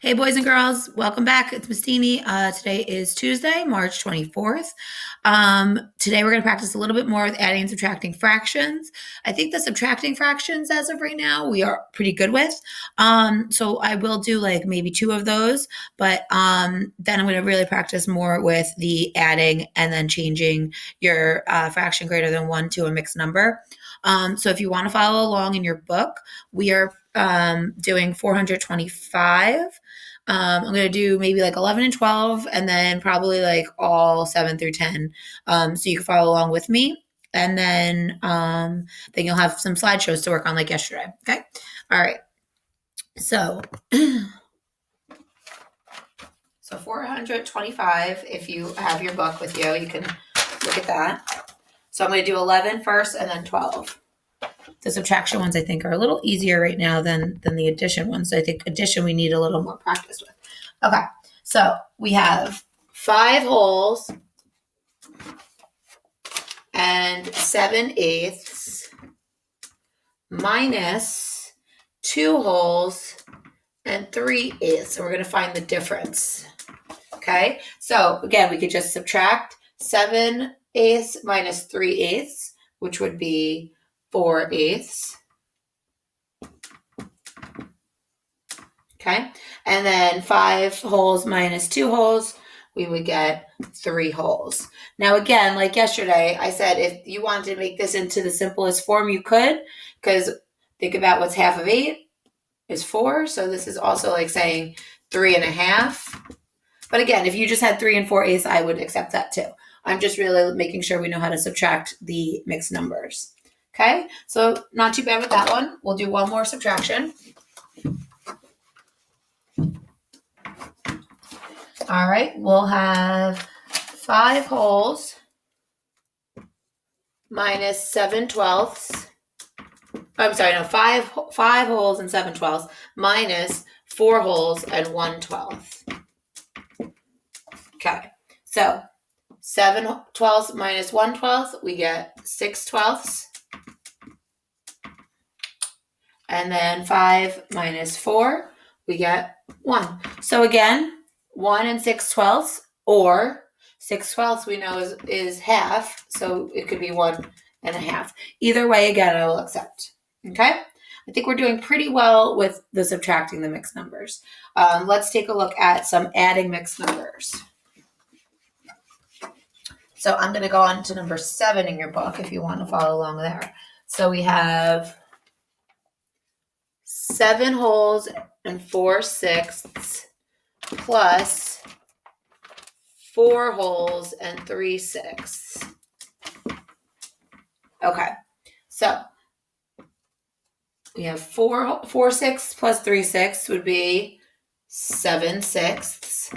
Hey, boys and girls, welcome back. It's Mastini. Today is Tuesday, March 24th. Today we're going to practice a little bit more with adding and subtracting fractions. I think the subtracting fractions as of right now we are pretty good with. So I will do like maybe 2 of those, but then I'm going to really practice more with the adding and then changing your fraction greater than 1 to a mixed number. So if you want to follow along in your book, we are doing 425. I'm going to do maybe like 11 and 12 and then probably like all 7 through 10. So you can follow along with me. And then you'll have some slideshows to work on like yesterday. Okay. All right. So 425, if you have your book with you, you can look at that. So I'm going to do 11 first and then 12. The subtraction ones I think are a little easier right now than the addition ones. So I think addition we need a little more practice with. Okay, so we have 5 wholes and 7/8 minus 2 wholes and 3/8. So we're going to find the difference. Okay, so again, we could just subtract 7/8 minus 3/8, which would be 4/8. Okay, and then 5 wholes minus 2 wholes, we would get 3 wholes. Now again, like yesterday, I said if you wanted to make this into the simplest form, you could, because think about what's half of 8 is 4. So this is also like saying 3.5. But again, if you just had 3 4/8, I would accept that too. I'm just really making sure we know how to subtract the mixed numbers. Okay, so not too bad with that one. We'll do one more subtraction. All right, we'll have 5 wholes minus 7/12. I'm sorry, no, 5 wholes and 7/12 minus 4 wholes and 1/12. Okay, so 7/12 minus 1/12, we get 6/12. And then 5 minus 4, we get 1. So again, 1 and 6/12, or 6/12 we know is half, so it could be 1.5. Either way, again, I will accept. Okay? I think we're doing pretty well with the subtracting the mixed numbers. Let's take a look at some adding mixed numbers. So I'm going to go on to number 7 in your book if you want to follow along there. So we have 7 wholes and 4/6 plus 4 wholes and 3/6. Okay, so we have 4/6 plus 3/6 would be 7/6.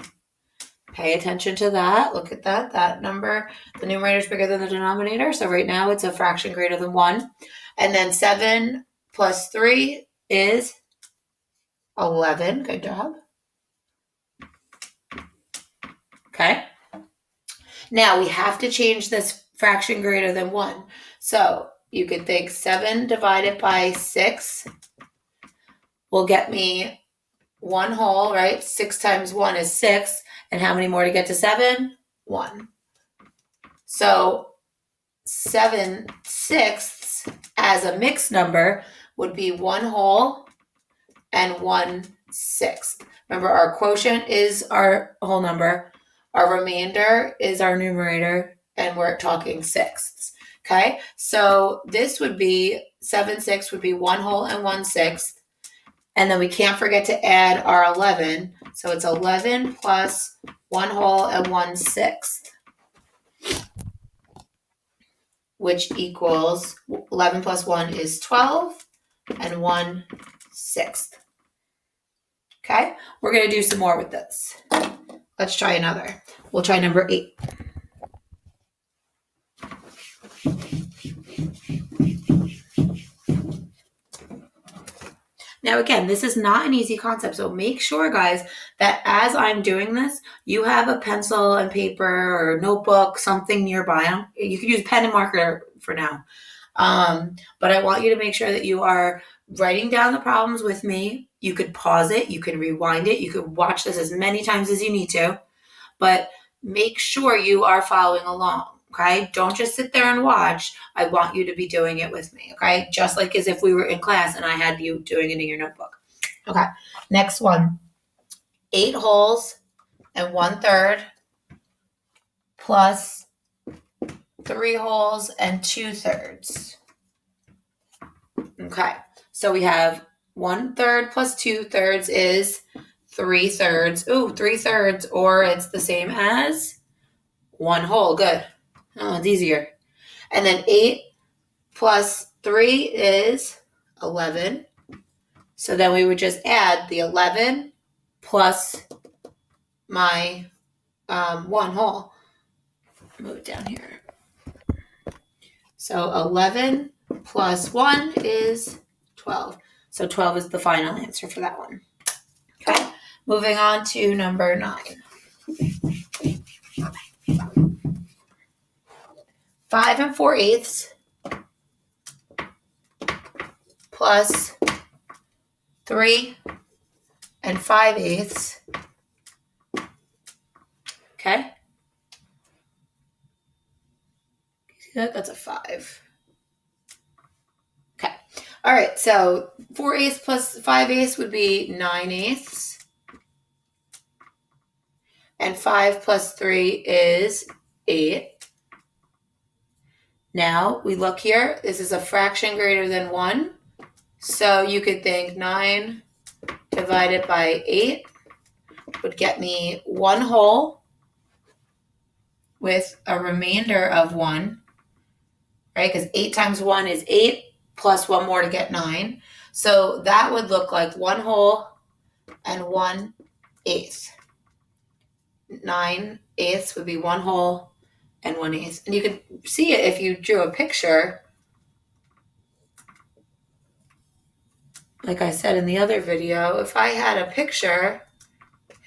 Pay attention to that. Look at that. That number, the numerator is bigger than the denominator. So right now it's a fraction greater than 1. And then 7 plus 3 is 11. Good job. Okay. Now we have to change this fraction greater than 1. So you could think 7 divided by 6 will get me 1 whole, right? 6 times 1 is 6. And how many more to get to 7? 1. So 7/6 as a mixed number would be 1 whole and 1/6. Remember, our quotient is our whole number. Our remainder is our numerator, and we're talking sixths. Okay, so this would be 7/6 would be 1 whole and 1/6. And then we can't forget to add our 11. So it's 11 plus 1 whole and 1/6, which equals 11 plus 1 is 12 and 1/6. Okay, we're going to do some more with this. Let's try another. We'll try number 8. Now, again, this is not an easy concept, so make sure, guys, that as I'm doing this, you have a pencil and paper or notebook, something nearby. You can use pen and marker for now. But I want you to make sure that you are writing down the problems with me. You could pause it, you can rewind it, you could watch this as many times as you need to, but make sure you are following along, okay? Don't just sit there and watch. I want you to be doing it with me, okay? Just like as if we were in class and I had you doing it in your notebook. Okay, next one. 8 wholes and 1/3 plus 3 wholes and 2/3. Okay, so we have 1/3 plus 2/3 is 3/3. Ooh, 3/3, or it's the same as 1 whole. Good. Oh, it's easier. And then 8 plus 3 is 11. So then we would just add the 11 plus my 1 whole. Move it down here. So 11 plus 1 is 12. So 12 is the final answer for that one. Okay, moving on to number 9. 5 4/8 plus 3 5/8. Okay. See that? That's a 5. Okay. All right. So 4/8 plus 5/8 would be 9/8. And 5 plus 3 is 8. Now we look here. This is a fraction greater than 1. So you could think 9 divided by 8 would get me 1 whole with a remainder of 1, right? Because 8 times 1 is 8 plus 1 more to get 9. So that would look like 1 whole and 1/8. 9/8 would be 1 whole and 1/8. And you could see it if you drew a picture. Like I said in the other video, if I had a picture,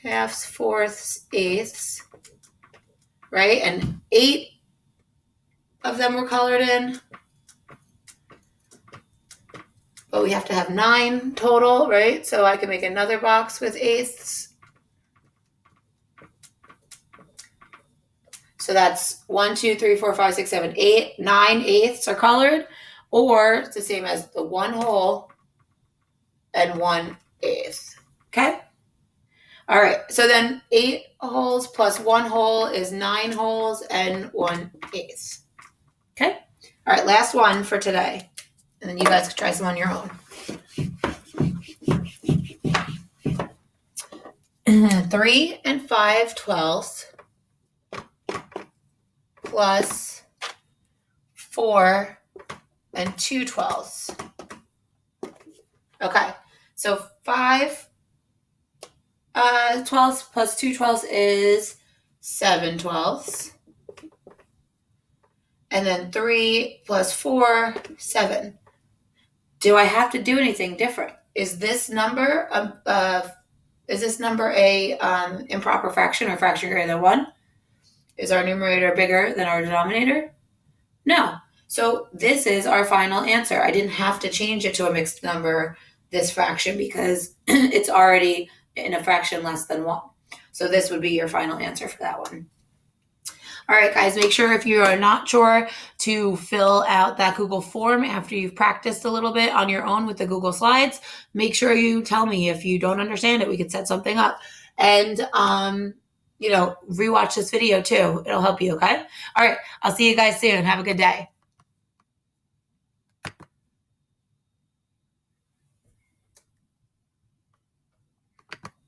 halves, fourths, eighths, right? And 8 of them were colored in. But we have to have 9 total, right? So I can make another box with eighths. So that's 1, 2, 3, 4, 5, 6, 7, 8. 9/8 are colored. Or it's the same as the 1 whole and 1/8. Okay? All right. So then 8 wholes plus 1 whole is 9 wholes and 1/8. Okay? All right. Last one for today. And then you guys can try some on your own. 3 5/12 plus 4 2/12. Okay, so 5/12 plus 2/12 is 7/12. And then 3 plus 4, 7. Do I have to do anything different? Is this number a improper fraction or fraction greater than 1? Is our numerator bigger than our denominator? No. So this is our final answer. I didn't have to change it to a mixed number, this fraction, because it's already in a fraction less than 1. So this would be your final answer for that one. All right, guys, make sure if you are not sure to fill out that Google form after you've practiced a little bit on your own with the Google Slides. Make sure you tell me if you don't understand it. We could set something up. And, rewatch this video too. It'll help you, okay? All right, I'll see you guys soon. Have a good day.